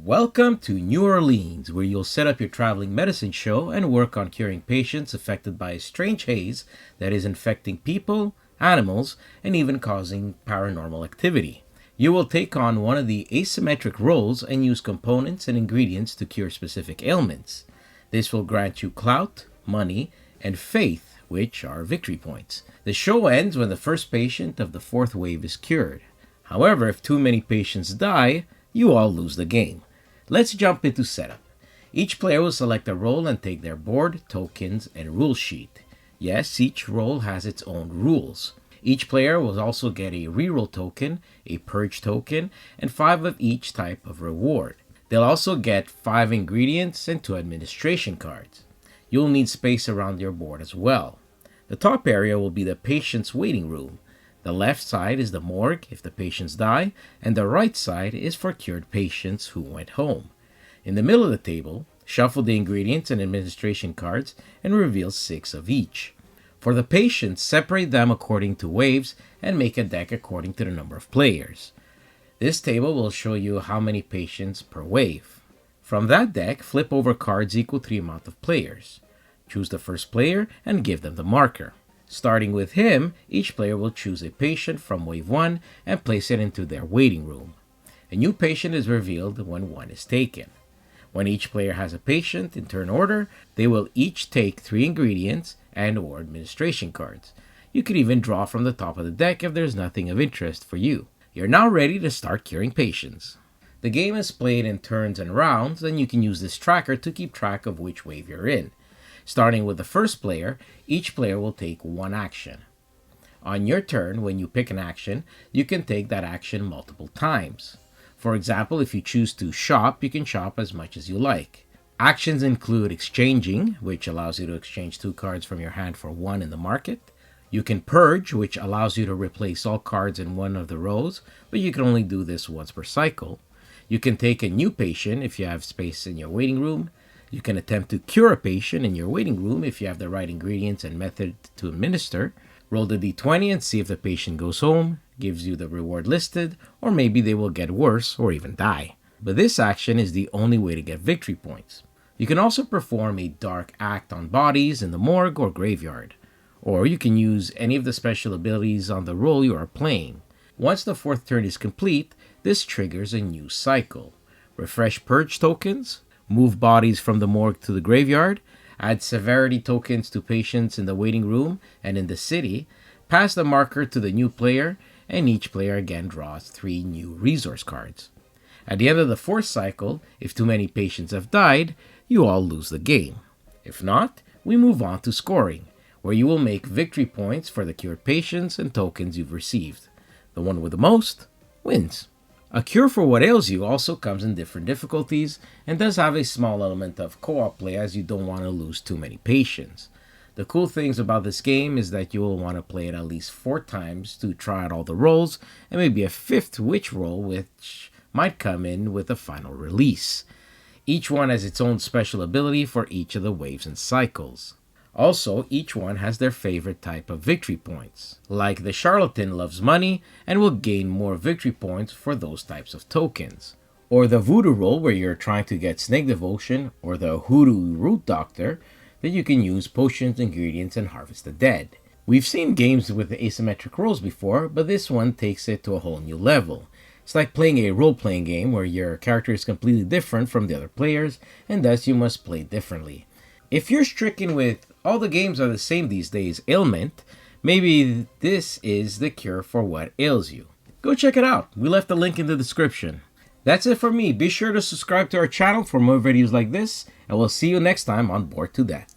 Welcome to New Orleans, where you'll set up your traveling medicine show and work on curing patients affected by a strange haze that is infecting people, animals, and even causing paranormal activity. You will take on one of the asymmetric roles and use components and ingredients to cure specific ailments. This will grant you clout, money, and faith, which are victory points. The show ends when the first patient of the fourth wave is cured. However, if too many patients die, you all lose the game. Let's jump into setup. Each player will select a role and take their board, tokens, and rule sheet. Yes, each role has its own rules. Each player will also get a reroll token, a purge token, and 5 of each type of reward. They'll also get 5 ingredients and 2 administration cards. You'll need space around your board as well. The top area will be the patient's waiting room. The left side is the morgue if the patients die, and the right side is for cured patients who went home. In the middle of the table, shuffle the ingredients and administration cards and reveal 6 of each. For the patients, separate them according to waves and make a deck according to the number of players. This table will show you how many patients per wave. From that deck, flip over cards equal to the amount of players. Choose the first player and give them the marker. Starting with him, each player will choose a patient from wave 1 and place it into their waiting room. A new patient is revealed when 1 is taken. When each player has a patient in turn order, they will each take 3 ingredients and/or administration cards. You could even draw from the top of the deck if there's nothing of interest for you. You're now ready to start curing patients. The game is played in turns and rounds, and you can use this tracker to keep track of which wave you're in. Starting with the first player, each player will take 1 action. On your turn, when you pick an action, you can take that action multiple times. For example, if you choose to shop, you can shop as much as you like. Actions include exchanging, which allows you to exchange 2 cards from your hand for 1 in the market. You can purge, which allows you to replace all cards in one of the rows, but you can only do this once per cycle. You can take a new patient if you have space in your waiting room. You can attempt to cure a patient in your waiting room if you have the right ingredients and method to administer. Roll the d20 and see if the patient goes home, gives you the reward listed, or maybe they will get worse or even die. But this action is the only way to get victory points. You can also perform a dark act on bodies in the morgue or graveyard. Or you can use any of the special abilities on the role you are playing. Once the 4th turn is complete, this triggers a new cycle. Refresh purge tokens, move bodies from the morgue to the graveyard, add severity tokens to patients in the waiting room and in the city, pass the marker to the new player, and each player again draws 3 new resource cards. At the end of the 4th cycle, if too many patients have died, you all lose the game. If not, we move on to scoring, where you will make victory points for the cured patients and tokens you've received. The one with the most wins. A cure for what ails you also comes in different difficulties and does have a small element of co-op play as you don't want to lose too many patients. The cool things about this game is that you will want to play it at least 4 times to try out all the roles and maybe a 5th witch roll which might come in with a final release. Each one has its own special ability for each of the waves and cycles. Also, each one has their favorite type of victory points. Like the charlatan loves money and will gain more victory points for those types of tokens. Or the voodoo role where you're trying to get snake devotion, or the hoodoo root doctor that you can use potions, ingredients, and harvest the dead. We've seen games with asymmetric roles before, but this one takes it to a whole new level. It's like playing a role-playing game where your character is completely different from the other players, and thus you must play differently. If you're stricken with all the games are the same these days ailment, maybe this is the cure for what ails you. Go check it out. We left the link in the description. That's it for me. Be sure to subscribe to our channel for more videos like this, and we'll see you next time on Bored to Death.